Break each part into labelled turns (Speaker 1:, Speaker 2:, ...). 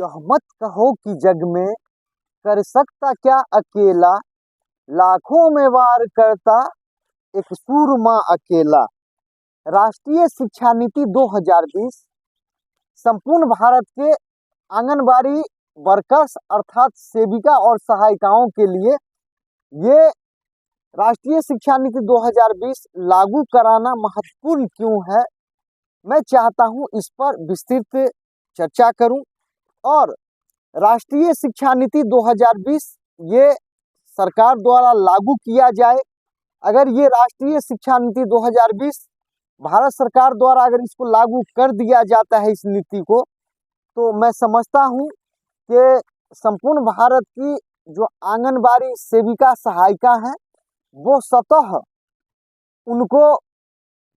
Speaker 1: यह मत कहो कि जग में कर सकता क्या अकेला, लाखों में वार करता एक सूरमा अकेला। राष्ट्रीय शिक्षा नीति 2020 संपूर्ण भारत के आंगनबाड़ी वर्कर्स अर्थात सेविका और सहायिकाओं के लिए ये राष्ट्रीय शिक्षा नीति 2020 लागू कराना महत्वपूर्ण क्यों है, मैं चाहता हूं इस पर विस्तृत चर्चा करूं। और राष्ट्रीय शिक्षा नीति 2020 ये सरकार द्वारा लागू किया जाए। अगर ये राष्ट्रीय शिक्षा नीति 2020 भारत सरकार द्वारा अगर इसको लागू कर दिया जाता है इस नीति को, तो मैं समझता हूं कि संपूर्ण भारत की जो आंगनबाड़ी सेविका सहायिका हैं वो स्वतः उनको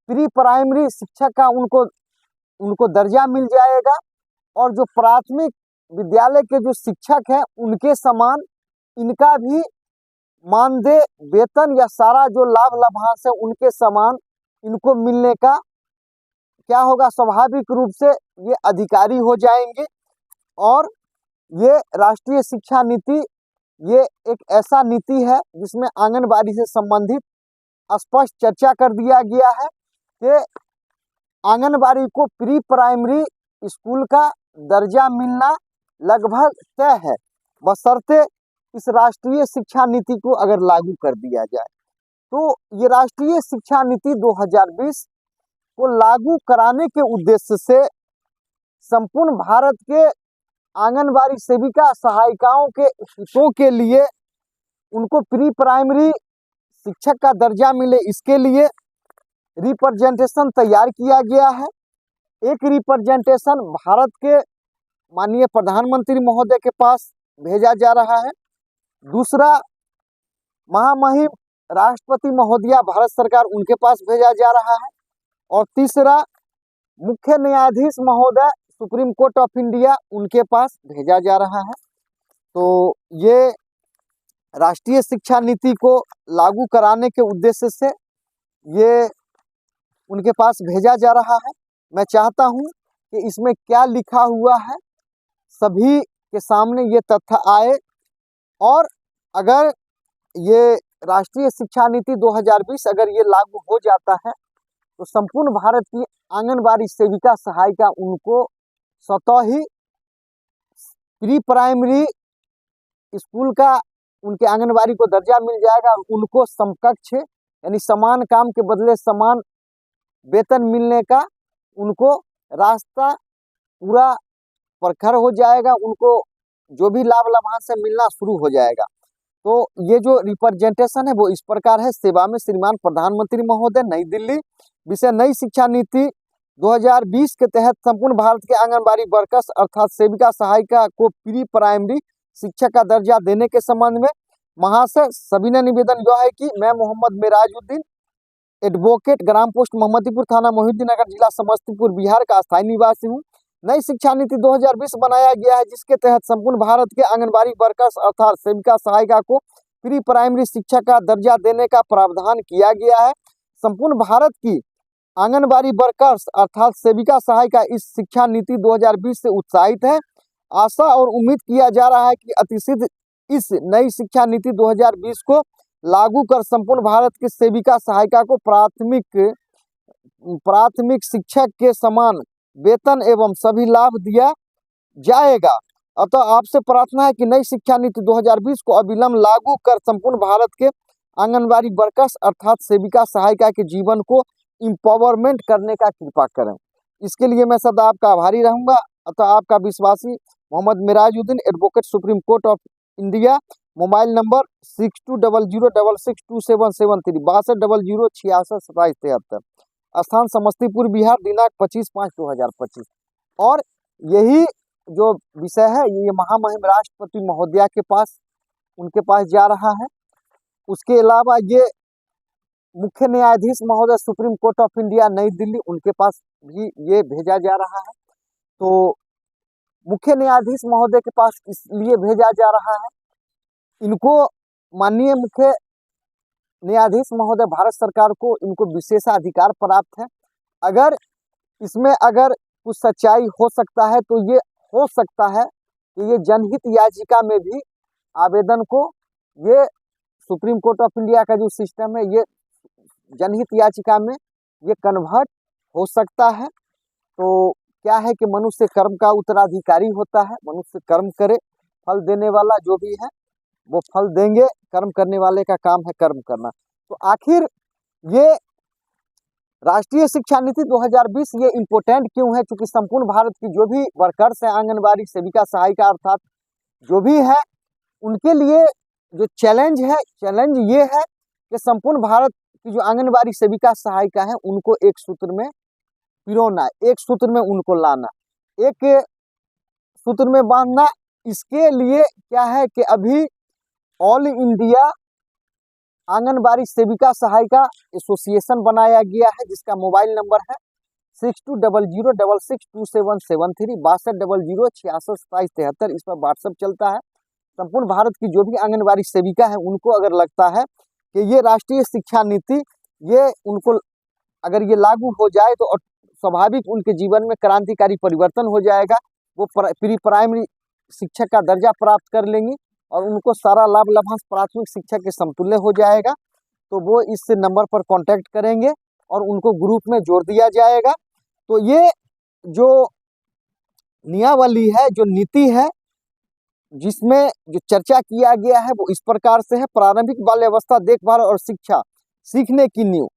Speaker 1: प्री प्राइमरी शिक्षक का उनको दर्जा मिल जाएगा और जो प्राथमिक विद्यालय के जो शिक्षक हैं उनके समान इनका भी मानदेय वेतन या सारा जो लाभ लाभांश है उनके समान इनको मिलने का क्या होगा, स्वाभाविक रूप से ये अधिकारी हो जाएंगे। और ये राष्ट्रीय शिक्षा नीति ये एक ऐसा नीति है जिसमें आंगनबाड़ी से संबंधित स्पष्ट चर्चा कर दिया गया है कि आंगनबाड़ी को प्री प्राइमरी स्कूल का दर्जा मिलना लगभग तय है, बशर्ते इस राष्ट्रीय शिक्षा नीति को अगर लागू कर दिया जाए। तो ये राष्ट्रीय शिक्षा नीति 2020 को लागू कराने के उद्देश्य से संपूर्ण भारत के आंगनबाड़ी सेविका सहायिकाओं के हितों के लिए उनको प्री प्राइमरी शिक्षक का दर्जा मिले, इसके लिए रिप्रेजेंटेशन तैयार किया गया है। एक रिप्रेजेंटेशन भारत के माननीय प्रधानमंत्री महोदय के पास भेजा जा रहा है, दूसरा महामहिम राष्ट्रपति महोदया भारत सरकार उनके पास भेजा जा रहा है, और तीसरा मुख्य न्यायाधीश महोदय सुप्रीम कोर्ट ऑफ इंडिया उनके पास भेजा जा रहा है। तो ये राष्ट्रीय शिक्षा नीति को लागू कराने के उद्देश्य से ये उनके पास भेजा जा रहा है। मैं चाहता हूं कि इसमें क्या लिखा हुआ है सभी के सामने ये तथ्य आए, और अगर ये राष्ट्रीय शिक्षा नीति 2020 अगर ये लागू हो जाता है तो संपूर्ण भारत की आंगनबाड़ी सेविका सहायिका उनको स्वतः ही प्री प्राइमरी स्कूल का उनके आंगनबाड़ी को दर्जा मिल जाएगा और उनको समकक्ष यानी समान काम के बदले समान वेतन मिलने का उनको रास्ता पूरा प्रखर हो जाएगा, उनको जो भी लाभ लाभांश से मिलना शुरू हो जाएगा। तो ये जो रिप्रेजेंटेशन है वो इस प्रकार है। सेवा में श्रीमान प्रधानमंत्री महोदय, नई दिल्ली। विषय नई शिक्षा नीति 2020 के तहत संपूर्ण भारत के आंगनबाड़ी वर्कर्स अर्थात सेविका सहायिका को प्री प्राइमरी शिक्षक का दर्जा देने के संबंध में महाशय सविनय निवेदन यह है कि मैं मोहम्मद मेराजुद्दीन एडवोकेट, ग्राम पोस्ट मोहम्मदीपुर, थाना मोहिउद्दीन नगर, जिला समस्तीपुर, बिहार का स्थायी निवासी हूँ। नई शिक्षा नीति 2020 बनाया गया है जिसके तहत संपूर्ण भारत के आंगनबाड़ी वर्कर्स अर्थात सेविका सहायिका को प्री प्राइमरी शिक्षा का दर्जा देने का प्रावधान किया गया है। संपूर्ण भारत की आंगनबाड़ी वर्कर्स अर्थात सेविका सहायिका इस शिक्षा नीति 2020 से उत्साहित है। आशा और उम्मीद किया जा रहा है कि अतिशीघ्र इस नई शिक्षा नीति 2020 को लागू कर संपूर्ण भारत की सेविका सहायिका को प्राथमिक शिक्षक के समान वेतन एवं सभी लाभ दिया जाएगा। अतः आपसे प्रार्थना है कि नई शिक्षा नीति 2020 को अविलंब लागू कर संपूर्ण भारत के आंगनबाड़ी वर्कर्स अर्थात सेविका सहायिका के जीवन को इम्पावरमेंट करने का कृपा करें। इसके लिए मैं सदा आपका आभारी रहूंगा। अतः आपका विश्वासी Mohammad Merajuddin advocate, supreme court of India. Mobile number 6200662773 6200662773। स्थान समस्तीपुर बिहार। दिनांक 25/5/2025। और यही जो विषय है ये महामहिम राष्ट्रपति महोदया के पास उनके पास जा रहा है। उसके अलावा ये मुख्य न्यायाधीश महोदय सुप्रीम कोर्ट ऑफ इंडिया नई दिल्ली उनके पास भी ये भेजा जा रहा है। तो मुख्य न्यायाधीश महोदय के पास इसलिए भेजा जा रहा है, इनको माननीय मुख्य न्यायाधीश महोदय भारत सरकार को इनको विशेषाधिकार प्राप्त है। अगर इसमें कुछ सच्चाई हो सकता है तो ये हो सकता है कि ये जनहित याचिका में भी आवेदन को, ये सुप्रीम कोर्ट ऑफ इंडिया का जो सिस्टम है, ये जनहित याचिका में ये कन्वर्ट हो सकता है। तो क्या है कि मनुष्य कर्म का उत्तराधिकारी होता है, मनुष्य कर्म करे, फल देने वाला जो भी है वो फल देंगे, कर्म करने वाले का काम है कर्म करना। तो आखिर ये राष्ट्रीय शिक्षा नीति 2020 ये इम्पोर्टेंट क्यों है? क्योंकि संपूर्ण भारत की जो भी वर्कर्स हैं, आंगनबाड़ी सेविका सहायिका अर्थात जो भी है, उनके लिए जो चैलेंज है, चैलेंज ये है कि संपूर्ण भारत की जो आंगनबाड़ी सेविका सहायिका है उनको एक सूत्र में पिरोना, एक सूत्र में उनको लाना, एक सूत्र में बांधना। इसके लिए क्या है कि अभी ऑल इंडिया आंगनबाड़ी सेविका सहायिका एसोसिएशन बनाया गया है, जिसका मोबाइल नंबर है 6200662773, 6200662773। इस पर व्हाट्सएप चलता है। संपूर्ण भारत की जो भी आंगनबाड़ी सेविका है उनको अगर लगता है कि ये राष्ट्रीय शिक्षा नीति, ये उनको अगर ये लागू हो जाए तो स्वाभाविक उनके जीवन में क्रांतिकारी परिवर्तन हो जाएगा, वो प्री प्राइमरी शिक्षक का दर्जा प्राप्त कर लेंगी और उनको सारा लाभ लाभांश प्राथमिक शिक्षा के समतुल्य हो जाएगा। तो वो इस नंबर पर कांटेक्ट करेंगे और उनको ग्रुप में जोड़ दिया जाएगा। तो ये जो नियमावली है, जो नीति है, जिसमें जो चर्चा किया गया है वो इस प्रकार से है। प्रारंभिक बाल्यावस्था देखभाल और शिक्षा सीखने की नींव।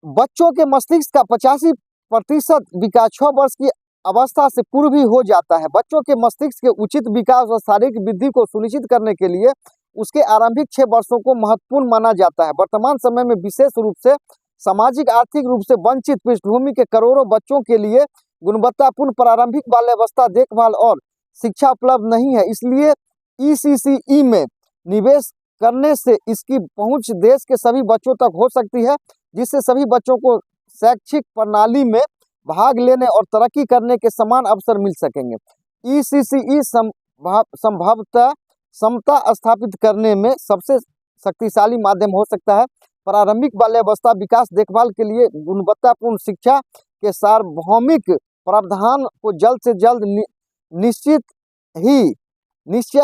Speaker 1: बच्चों के मस्तिष्क का 85% विकास 6 वर्ष की अवस्था से पूर्व ही हो जाता है। बच्चों के मस्तिष्क के उचित विकास और शारीरिक वृद्धि को सुनिश्चित करने के लिए उसके आरंभिक 6 वर्षों को महत्वपूर्ण माना जाता है। वर्तमान समय में विशेष रूप से सामाजिक आर्थिक रूप से वंचित पृष्ठभूमि के करोड़ों बच्चों के लिए गुणवत्तापूर्ण प्रारंभिक बाल्यावस्था देखभाल और शिक्षा उपलब्ध नहीं है। इसलिए ECCE में निवेश करने से इसकी पहुंच देश के सभी बच्चों तक हो सकती है, जिससे सभी बच्चों को शैक्षिक प्रणाली में भाग लेने और तरक्की करने के समान अवसर मिल सकेंगे। ECCE संभवतः समता स्थापित करने में सबसे शक्तिशाली माध्यम हो सकता है। प्रारंभिक बाल्यावस्था विकास देखभाल के लिए गुणवत्तापूर्ण शिक्षा के सार्वभौमिक प्रावधान को जल्द से जल्द निश्चय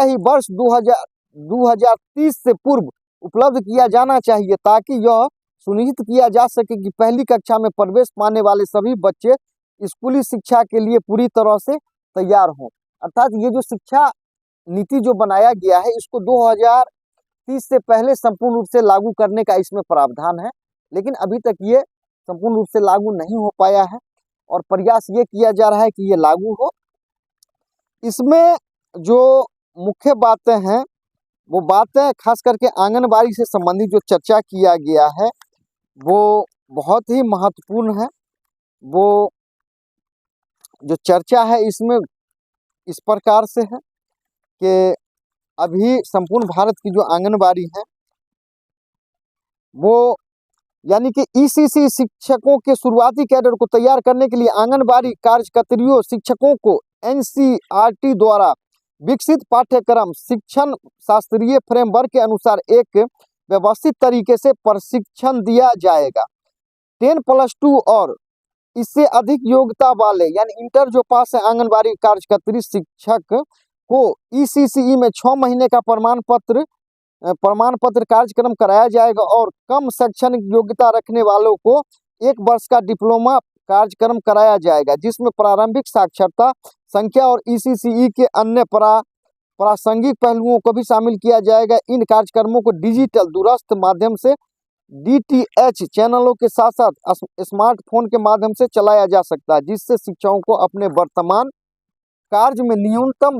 Speaker 1: ही वर्ष 2030 से पूर्व उपलब्ध किया जाना चाहिए, ताकि यह सुनिश्चित किया जा सके कि पहली कक्षा में प्रवेश पाने वाले सभी बच्चे स्कूली शिक्षा के लिए पूरी तरह से तैयार हों। अर्थात ये जो शिक्षा नीति जो बनाया गया है, इसको 2030 से पहले संपूर्ण रूप से लागू करने का इसमें प्रावधान है, लेकिन अभी तक ये संपूर्ण रूप से लागू नहीं हो पाया है और प्रयास ये किया जा रहा है कि ये लागू हो। इसमें जो मुख्य बातें हैं वो बातें खास करके आंगनबाड़ी से संबंधित जो चर्चा किया गया है वो बहुत ही महत्वपूर्ण है। वो जो चर्चा है इसमें इस प्रकार से है कि अभी संपूर्ण भारत की जो आंगनबाड़ी है वो यानी कि ECC शिक्षकों के शुरुआती कैडर को तैयार करने के लिए आंगनबाड़ी कार्यकर्रियों शिक्षकों को NCERT द्वारा विकसित पाठ्यक्रम शिक्षण शास्त्रीय फ्रेमवर्क के अनुसार एक व्यवस्थित तरीके से प्रशिक्षण दिया जाएगा। 10+2 और इससे अधिक योग्यता वाले यानी इंटर जो पास है आंगनबाड़ी कार्यकर्त्री शिक्षक को ECCE में 6 महीने का प्रमाण पत्र कार्यक्रम कराया जाएगा और कम शैक्षणिक योग्यता रखने वालों को 1 वर्ष का डिप्लोमा कार्यक्रम कराया जाएगा, जिसमें प्रारंभिक साक्षरता संख्या और ECCE के अन्य प्रासंगिक पहलुओं को भी शामिल किया जाएगा। इन कार्यक्रमों को डिजिटल दूरस्थ माध्यम से DTH चैनलों के साथ साथ स्मार्टफोन के माध्यम से चलाया जा सकता है, जिससे शिक्षकों को अपने वर्तमान कार्य में न्यूनतम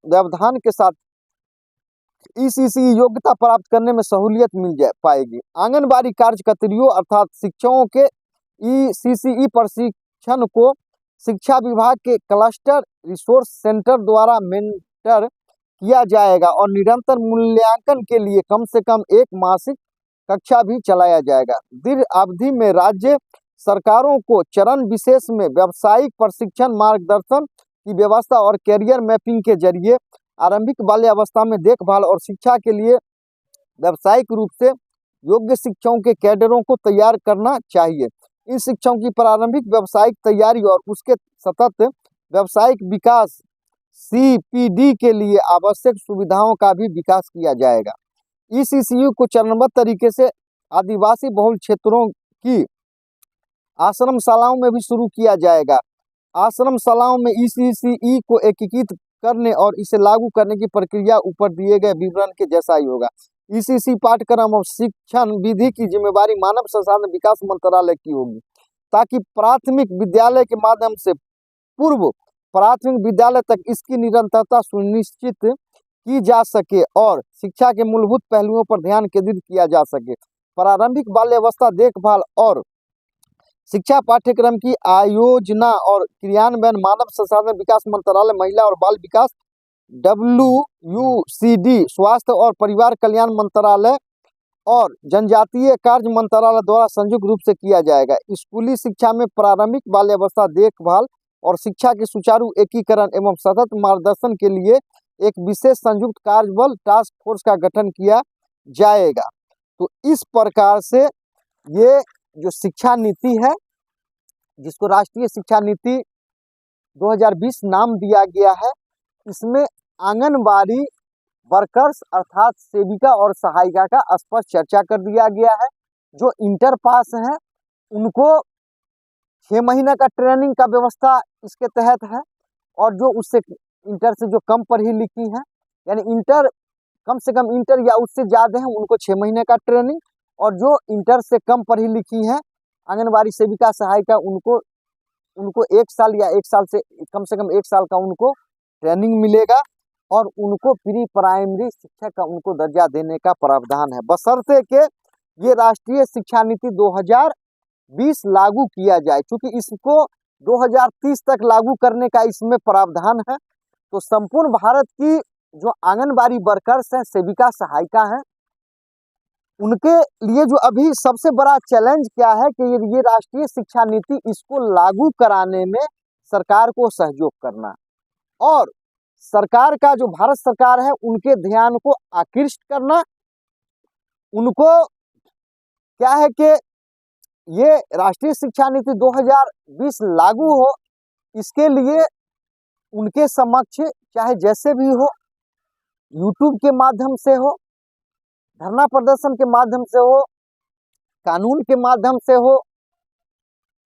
Speaker 1: व्यवधान के साथ ECCE योग्यता प्राप्त करने में सहूलियत मिल पाएगी। आंगनबाड़ी कार्यकर्रियों अर्थात शिक्षकों के ECCE प्रशिक्षण को शिक्षा विभाग के क्लस्टर रिसोर्स सेंटर द्वारा मेंटर किया जाएगा और निरंतर मूल्यांकन के लिए कम से कम 1 मासिक कक्षा भी चलाया जाएगा। दीर्घ अवधि में राज्य सरकारों को चरण विशेष में व्यावसायिक प्रशिक्षण मार्गदर्शन की व्यवस्था और कैरियर मैपिंग के जरिए आरंभिक बाल्यावस्था में देखभाल और शिक्षा के लिए व्यावसायिक रूप से योग्य शिक्षकों के कैडरों को तैयार करना चाहिए। इन शिक्षकों की प्रारंभिक व्यावसायिक तैयारी और उसके सतत व्यावसायिक विकास CPD के लिए आवश्यक सुविधाओं का भी विकास किया जाएगा। इस ECU को चरणबद्ध तरीके से आदिवासी बहुल क्षेत्रों की आश्रमशालाओं में भी शुरू किया जाएगा। आश्रमशालाओं में इस ECE को एकीकृत करने और इसे लागू करने की प्रक्रिया ऊपर दिए गए विवरण के जैसा ही होगा। ECC पाठ्यक्रम और शिक्षण विधि की जिम्मेवारी मानव संसाधन विकास मंत्रालय की होगी, ताकि प्राथमिक विद्यालय के माध्यम से पूर्व प्राथमिक विद्यालय तक इसकी निरंतरता सुनिश्चित की जा सके और शिक्षा के मूलभूत पहलुओं पर ध्यान केंद्रित किया जा सके। प्रारंभिक बाल्यावस्था देखभाल और शिक्षा पाठ्यक्रम की आयोजना और क्रियान्वयन मानव संसाधन विकास मंत्रालय, महिला और बाल विकास WUCD, स्वास्थ्य और परिवार कल्याण मंत्रालय और जनजातीय कार्य मंत्रालय द्वारा संयुक्त रूप से किया जाएगा। स्कूली शिक्षा में प्रारंभिक बाल्यावस्था देखभाल और शिक्षा के सुचारू एकीकरण एवं सतत मार्गदर्शन के लिए एक विशेष संयुक्त कार्यबल टास्क फोर्स का गठन किया जाएगा। तो इस प्रकार से ये जो शिक्षा नीति है, जिसको राष्ट्रीय शिक्षा नीति 2020 नाम दिया गया है, इसमें आंगनबाड़ी वर्कर्स अर्थात सेविका और सहायिका का स्पष्ट चर्चा कर दिया गया है। जो इंटर पास हैं उनको 6 महीने का ट्रेनिंग का व्यवस्था इसके तहत है, और जो उससे इंटर से जो कम पढ़ी लिखी हैं, यानी इंटर कम से कम इंटर या उससे ज़्यादा हैं, उनको 6 महीने का ट्रेनिंग, और जो इंटर से कम पढ़ी लिखी हैं आंगनबाड़ी सेविका सहायिका उनको 1 साल या 1 साल से कम 1 साल का उनको ट्रेनिंग मिलेगा, और उनको प्री प्राइमरी शिक्षा का उनको दर्जा देने का प्रावधान है, बशर्ते कि ये राष्ट्रीय शिक्षा नीति 2020 लागू किया जाए। क्योंकि इसको 2030 तक लागू करने का इसमें प्रावधान है। तो संपूर्ण भारत की जो आंगनबाड़ी वर्कर्स हैं, सेविका सहायिका हैं, उनके लिए जो अभी सबसे बड़ा चैलेंज क्या है कि ये राष्ट्रीय शिक्षा नीति इसको लागू कराने में सरकार को सहयोग करना, और सरकार का जो भारत सरकार है उनके ध्यान को आकृष्ट करना। उनको क्या है कि ये राष्ट्रीय शिक्षा नीति 2020 लागू हो, इसके लिए उनके समक्ष चाहे जैसे भी हो, यूट्यूब के माध्यम से हो, धरना प्रदर्शन के माध्यम से हो, कानून के माध्यम से हो,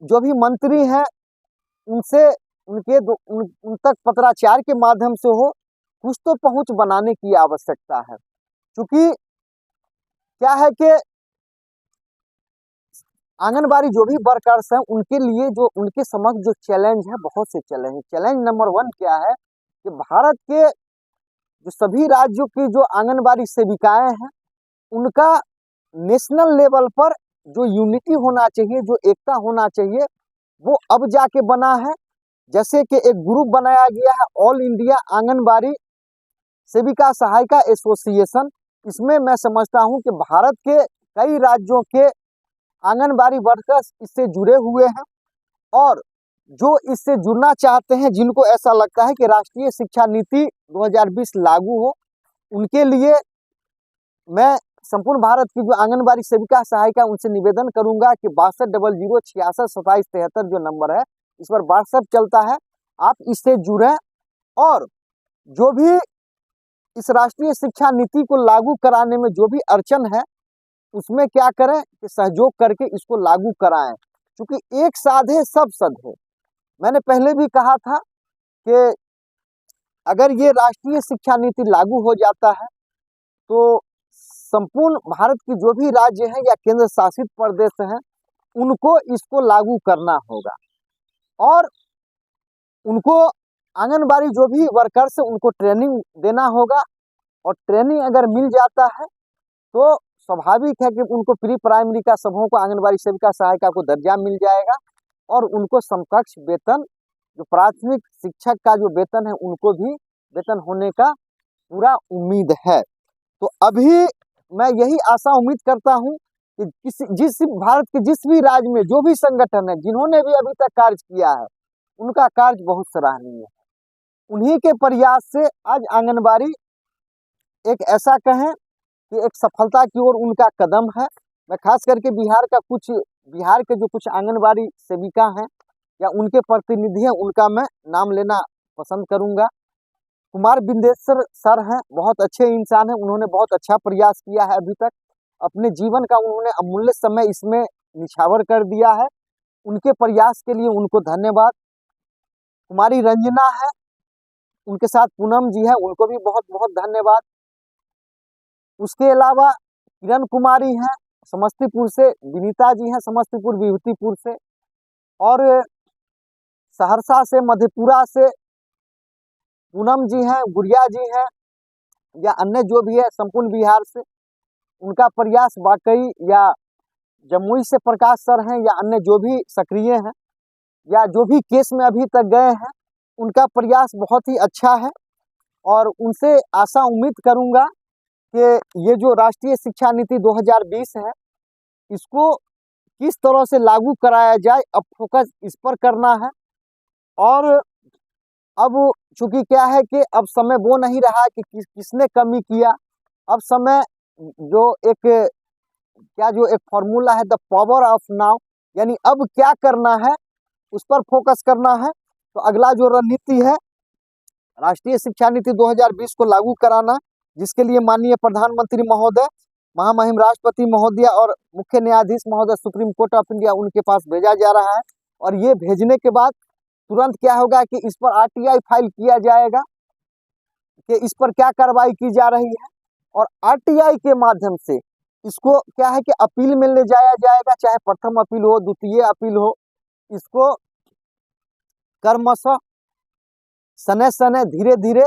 Speaker 1: जो भी मंत्री हैं उनसे उन तक पत्राचार के माध्यम से हो, कुछ तो पहुंच बनाने की आवश्यकता है। क्योंकि क्या है कि आंगनबाड़ी जो भी वर्कर्स हैं उनके लिए जो उनके समक्ष जो चैलेंज है, बहुत से चैलेंज है। चैलेंज नंबर 1 क्या है कि भारत के जो सभी राज्यों की जो आंगनबाड़ी सेविकाएं हैं उनका नेशनल लेवल पर जो यूनिटी होना चाहिए, जो एकता होना चाहिए, वो अब जाके बना है। जैसे कि एक ग्रुप बनाया गया है ऑल इंडिया आंगनबाड़ी सेविका सहायिका एसोसिएशन। इसमें मैं समझता हूं कि भारत के कई राज्यों के आंगनबाड़ी वर्कर्स इससे जुड़े हुए हैं, और जो इससे जुड़ना चाहते हैं, जिनको ऐसा लगता है कि राष्ट्रीय शिक्षा नीति 2020 लागू हो, उनके लिए मैं संपूर्ण भारत की जो आंगनबाड़ी सेविका सहायिका उनसे निवेदन करूंगा कि 6200662773 जो नंबर है, इस पर व्हाट्सएप चलता है, आप इससे जुड़ें, और जो भी इस राष्ट्रीय शिक्षा नीति को लागू कराने में जो भी अड़चन है उसमें क्या करें कि सहयोग करके इसको लागू कराएं। क्योंकि एक साधे सब सधे, मैंने पहले भी कहा था कि अगर ये राष्ट्रीय शिक्षा नीति लागू हो जाता है तो संपूर्ण भारत की जो भी राज्य हैं या केंद्र शासित प्रदेश हैं उनको इसको लागू करना होगा, और उनको आंगनबाड़ी जो भी वर्कर्स हैं उनको ट्रेनिंग देना होगा, और ट्रेनिंग अगर मिल जाता है तो स्वाभाविक है कि उनको प्री प्राइमरी का सबों को आंगनबाड़ी सेविका सहायिका को दर्जा मिल जाएगा, और उनको समकक्ष वेतन जो प्राथमिक शिक्षक का जो वेतन है उनको भी वेतन होने का पूरा उम्मीद है। तो अभी मैं यही आशा उम्मीद करता हूं कि जिस भारत के जिस भी राज्य में जो भी संगठन है जिन्होंने भी अभी तक कार्य किया है उनका कार्य बहुत सराहनीय है। उन्हीं के प्रयास से आज आंगनबाड़ी एक ऐसा कहें कि एक सफलता की ओर उनका कदम है। मैं खास करके बिहार के जो कुछ आंगनबाड़ी सेविका हैं या उनके प्रतिनिधि हैं उनका मैं नाम लेना पसंद करूंगा। कुमार बिंदेश्वर सर हैं, बहुत अच्छे इंसान हैं, उन्होंने बहुत अच्छा प्रयास किया है अभी तक। अपने जीवन का उन्होंने अमूल्य समय इसमें निछावर कर दिया है। उनके प्रयास के लिए उनको धन्यवाद। कुमारी रंजना है, उनके साथ पूनम जी है, उनको भी बहुत बहुत धन्यवाद। उसके अलावा किरण कुमारी हैं समस्तीपुर से, विनीता जी हैं समस्तीपुर विभूतिपुर से, और सहरसा से, मधेपुरा से पूनम जी हैं, गुड़िया जी हैं, या अन्य जो भी है संपूर्ण बिहार से। उनका प्रयास वाकई, या जमुई से प्रकाश सर हैं, या अन्य जो भी सक्रिय हैं, या जो भी केस में अभी तक गए हैं, उनका प्रयास बहुत ही अच्छा है। और उनसे आशा उम्मीद करूंगा कि ये जो राष्ट्रीय शिक्षा नीति 2020 है, इसको किस तरह से लागू कराया जाए, अब फोकस इस पर करना है। और अब चूंकि क्या है कि अब समय वो नहीं रहा कि किसने कमी किया। अब समय जो एक फॉर्मूला है, द पावर ऑफ नाउ, यानी अब क्या करना है उस पर फोकस करना है। तो अगला जो रणनीति है, राष्ट्रीय शिक्षा नीति 2020 को लागू कराना, जिसके लिए माननीय प्रधानमंत्री महोदय, महामहिम राष्ट्रपति महोदय और मुख्य न्यायाधीश महोदय सुप्रीम कोर्ट ऑफ इंडिया, उनके पास भेजा जा रहा है। और ये भेजने के बाद तुरंत क्या होगा कि इस पर आरटीआई फाइल किया जाएगा कि इस पर क्या कार्रवाई की जा रही है। और आरटीआई के माध्यम से इसको क्या है कि अपील में ले जाया जाएगा, चाहे प्रथम अपील हो, द्वितीय अपील हो। इसको कर्मशः सने सने धीरे धीरे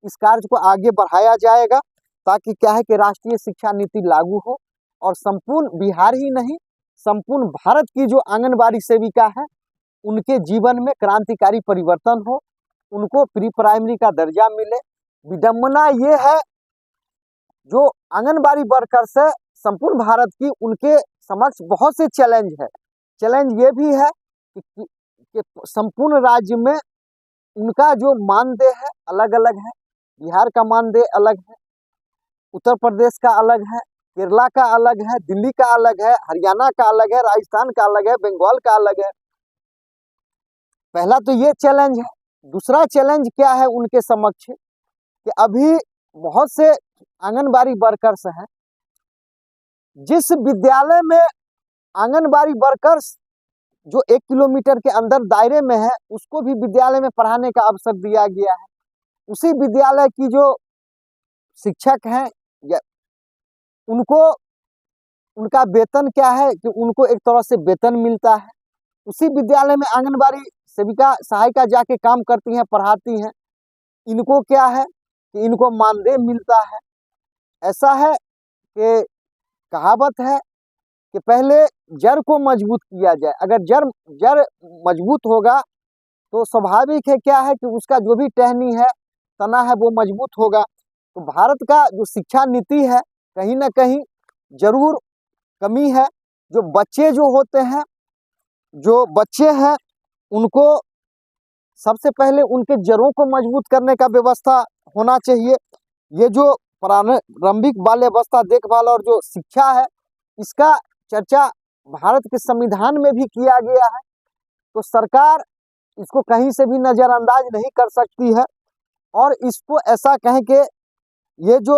Speaker 1: इस कार्य को आगे बढ़ाया जाएगा, ताकि क्या है कि राष्ट्रीय शिक्षा नीति लागू हो और संपूर्ण बिहार ही नहीं, संपूर्ण भारत की जो आंगनबाड़ी सेविका है, उनके जीवन में क्रांतिकारी परिवर्तन हो, उनको प्री प्राइमरी का दर्जा मिले। विडंबना ये है, जो आंगनबाड़ी वर्कर्स है संपूर्ण भारत की, उनके समक्ष बहुत से चैलेंज है। चैलेंज ये भी है कि संपूर्ण राज्य में उनका जो मानदेय है अलग अलग है। बिहार का मानदेय अलग है, उत्तर प्रदेश का अलग है, केरला का अलग है, दिल्ली का अलग है, हरियाणा का अलग है, राजस्थान का अलग है, बंगाल का अलग है। पहला तो ये चैलेंज है। दूसरा चैलेंज क्या है उनके समक्ष, कि अभी बहुत से आंगनबाड़ी वर्कर्स हैं, जिस विद्यालय में आंगनबाड़ी वर्कर्स जो 1 किलोमीटर के अंदर दायरे में है, उसको भी विद्यालय में पढ़ाने का अवसर दिया गया है। उसी विद्यालय की जो शिक्षक हैं, या उनको उनका वेतन क्या है कि उनको एक तरह से वेतन मिलता है। उसी विद्यालय में आंगनबाड़ी सेविका सहायिका जाके काम करती हैं, पढ़ाती हैं। इनको क्या है कि इनको मानदेय मिलता है। ऐसा है कि कहावत है कि पहले जड़ को मजबूत किया जाए। अगर जड़ मजबूत होगा तो स्वाभाविक है क्या है कि उसका जो भी टहनी है, तना है, वो मजबूत होगा। तो भारत का जो शिक्षा नीति है, कहीं ना कहीं जरूर कमी है। जो बच्चे हैं उनको सबसे पहले उनके जड़ों को मजबूत करने का व्यवस्था होना चाहिए। ये जो प्रारंभिक बाल्यावस्था देखभाल और जो शिक्षा है, इसका चर्चा भारत के संविधान में भी किया गया है। तो सरकार इसको कहीं से भी नजरअंदाज नहीं कर सकती है। और इसको ऐसा कहें कि ये जो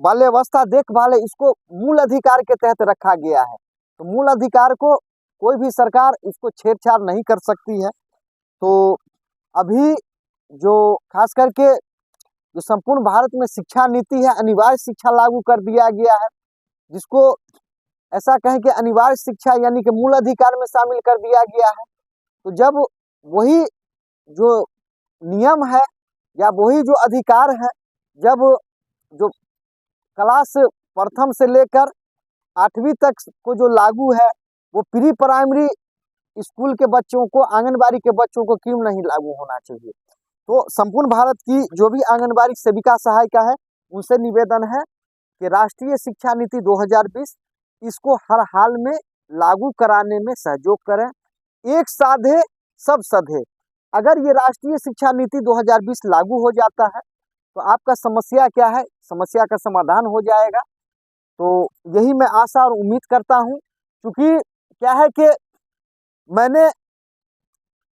Speaker 1: बाल्यावस्था देखभाल है, इसको मूल अधिकार के तहत रखा गया है। तो मूल अधिकार को कोई भी सरकार इसको छेड़छाड़ नहीं कर सकती है। तो अभी जो खास करके जो संपूर्ण भारत में शिक्षा नीति है, अनिवार्य शिक्षा लागू कर दिया गया है, जिसको ऐसा कहें कि अनिवार्य शिक्षा यानी कि मूल अधिकार में शामिल कर दिया गया है। तो जब वही जो नियम है या वही जो अधिकार है, जब जो क्लास प्रथम से लेकर 8वीं तक को जो लागू है, वो प्री प्राइमरी स्कूल के बच्चों को, आंगनबाड़ी के बच्चों को क्यों नहीं लागू होना चाहिए। तो संपूर्ण भारत की जो भी आंगनबाड़ी सेविका सहायिका है, उनसे निवेदन है कि राष्ट्रीय शिक्षा नीति 2020 इसको हर हाल में लागू कराने में सहयोग करें। एक साधे सब सधे। अगर ये राष्ट्रीय शिक्षा नीति 2020 लागू हो जाता है तो आपका समस्या क्या है, समस्या का समाधान हो जाएगा। तो यही मैं आशा और उम्मीद करता हूँ। क्योंकि क्या है कि मैंने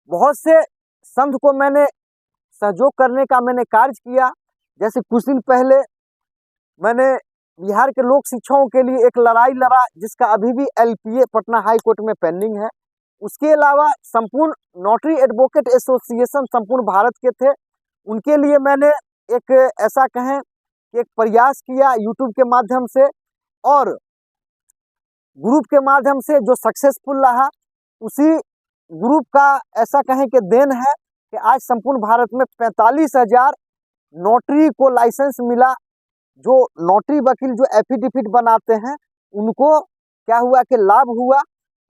Speaker 1: बहुत से संत को मैंने सहयोग करने का मैंने कार्य किया। जैसे कुछ दिन पहले मैंने बिहार के लोक शिक्षकों के लिए एक लड़ाई लड़ा, जिसका अभी भी LPA पटना हाई कोर्ट में पेंडिंग है। उसके अलावा संपूर्ण नोटरी एडवोकेट एसोसिएशन संपूर्ण भारत के थे, उनके लिए मैंने एक ऐसा कहें कि एक प्रयास किया यूट्यूब के माध्यम से और ग्रुप के माध्यम से, जो सक्सेसफुल रहा। उसी ग्रुप का ऐसा कहें कि देन है कि आज संपूर्ण भारत में 45,000 नोटरी को लाइसेंस मिला। जो नोटरी वकील जो एफिडेविट बनाते हैं उनको क्या हुआ कि लाभ हुआ।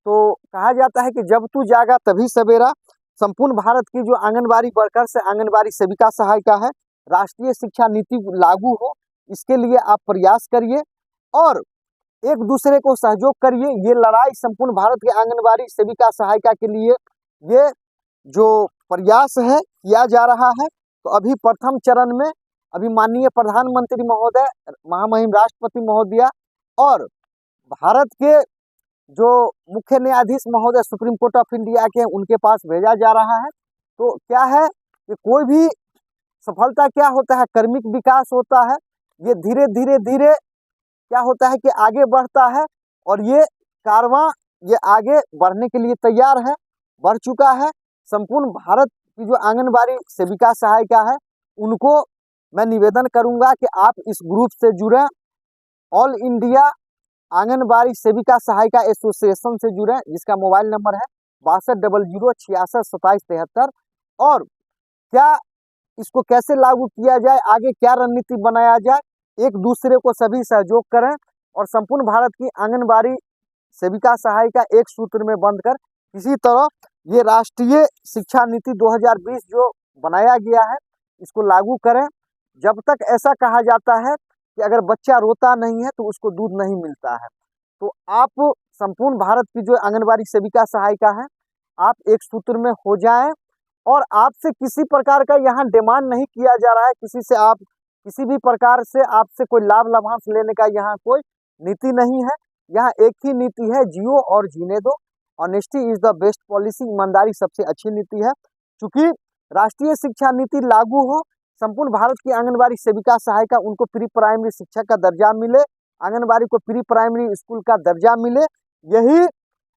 Speaker 1: तो कहा जाता है कि जब तू जागा तभी सवेरा। संपूर्ण भारत की जो आंगनबाड़ी वर्कर्स है, आंगनबाड़ी सेविका सहायिका है, राष्ट्रीय शिक्षा नीति लागू हो, इसके लिए आप प्रयास करिए और एक दूसरे को सहयोग करिए। ये लड़ाई संपूर्ण भारत के आंगनबाड़ी सेविका सहायिका के लिए ये जो प्रयास है किया जा रहा है। तो अभी प्रथम चरण में अभी माननीय प्रधानमंत्री महोदय, महामहिम राष्ट्रपति महोदया और भारत के जो मुख्य न्यायाधीश महोदय सुप्रीम कोर्ट ऑफ इंडिया के, उनके पास भेजा जा रहा है। तो क्या है कि कोई भी सफलता क्या होता है, कर्मिक विकास होता है। ये धीरे धीरे धीरे क्या होता है कि आगे बढ़ता है और ये कारवां ये आगे बढ़ने के लिए तैयार है, बढ़ चुका है। संपूर्ण भारत की जो आंगनबाड़ी सेविका सहायिका है उनको मैं निवेदन करूंगा कि आप इस ग्रुप से जुड़ें, ऑल इंडिया आंगनबाड़ी सेविका सहायिका एसोसिएशन से जुड़ें, जिसका मोबाइल नंबर है 6200662773। और क्या इसको कैसे लागू किया जाए, आगे क्या रणनीति बनाया जाए, एक दूसरे को सभी सहयोग करें और संपूर्ण भारत की आंगनबाड़ी सेविका सहायिका एक सूत्र में बंधकर किसी तरह ये राष्ट्रीय शिक्षा नीति 2020 जो बनाया गया है इसको लागू करें। जब तक ऐसा कहा जाता है कि अगर बच्चा रोता नहीं है तो उसको दूध नहीं मिलता है। तो आप संपूर्ण भारत की जो आंगनबाड़ी सेविका सहायिका है, आप एक सूत्र में हो जाएं और आपसे किसी प्रकार का यहाँ डिमांड नहीं किया जा रहा है, किसी से आप किसी भी प्रकार से आपसे कोई लाभ लाभांश लेने का यहाँ कोई नीति नहीं है। यहाँ एक ही नीति है, जियो और जीने दो। Honesty is the best policy, ईमानदारी सबसे अच्छी नीति है। चूंकि राष्ट्रीय शिक्षा नीति लागू हो, संपूर्ण भारत की आंगनबाड़ी सेविका सहायिका उनको प्री प्राइमरी शिक्षा का दर्जा मिले, आंगनबाड़ी को प्री प्राइमरी स्कूल का दर्जा मिले, यही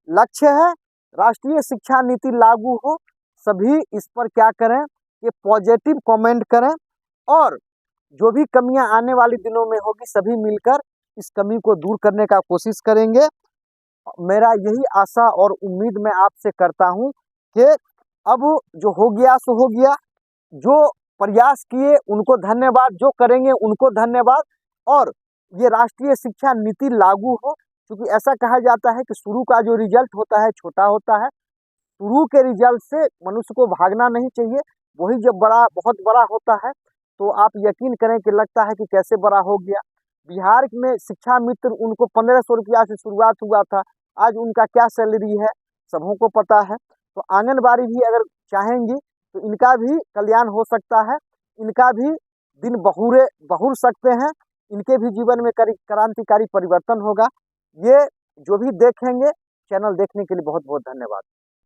Speaker 1: लक्ष्य है। राष्ट्रीय शिक्षा नीति लागू हो, सभी इस पर क्या करें कि पॉजिटिव कमेंट करें और जो भी कमियां आने वाले दिनों में होगी सभी मिलकर इस कमी को दूर करने का कोशिश करेंगे। मेरा यही आशा और उम्मीद मैं आपसे करता हूं कि अब जो हो गया सो हो गया। जो प्रयास किए उनको धन्यवाद, जो करेंगे उनको धन्यवाद। और ये राष्ट्रीय शिक्षा नीति लागू हो, क्योंकि ऐसा कहा जाता है कि शुरू का जो रिजल्ट होता है छोटा होता है। शुरू के रिजल्ट से मनुष्य को भागना नहीं चाहिए, वही जब बहुत बड़ा होता है तो आप यकीन करें कि लगता है कि कैसे बड़ा हो गया। बिहार में शिक्षा मित्र उनको 1500 रुपया से शुरुआत हुआ था, आज उनका क्या सैलरी है सबों को पता है। तो आंगनबाड़ी भी अगर चाहेंगी तो इनका भी कल्याण हो सकता है, इनका भी दिन बहुर सकते हैं, इनके भी जीवन में क्रांतिकारी परिवर्तन होगा। ये जो भी देखेंगे, चैनल देखने के लिए बहुत बहुत धन्यवाद।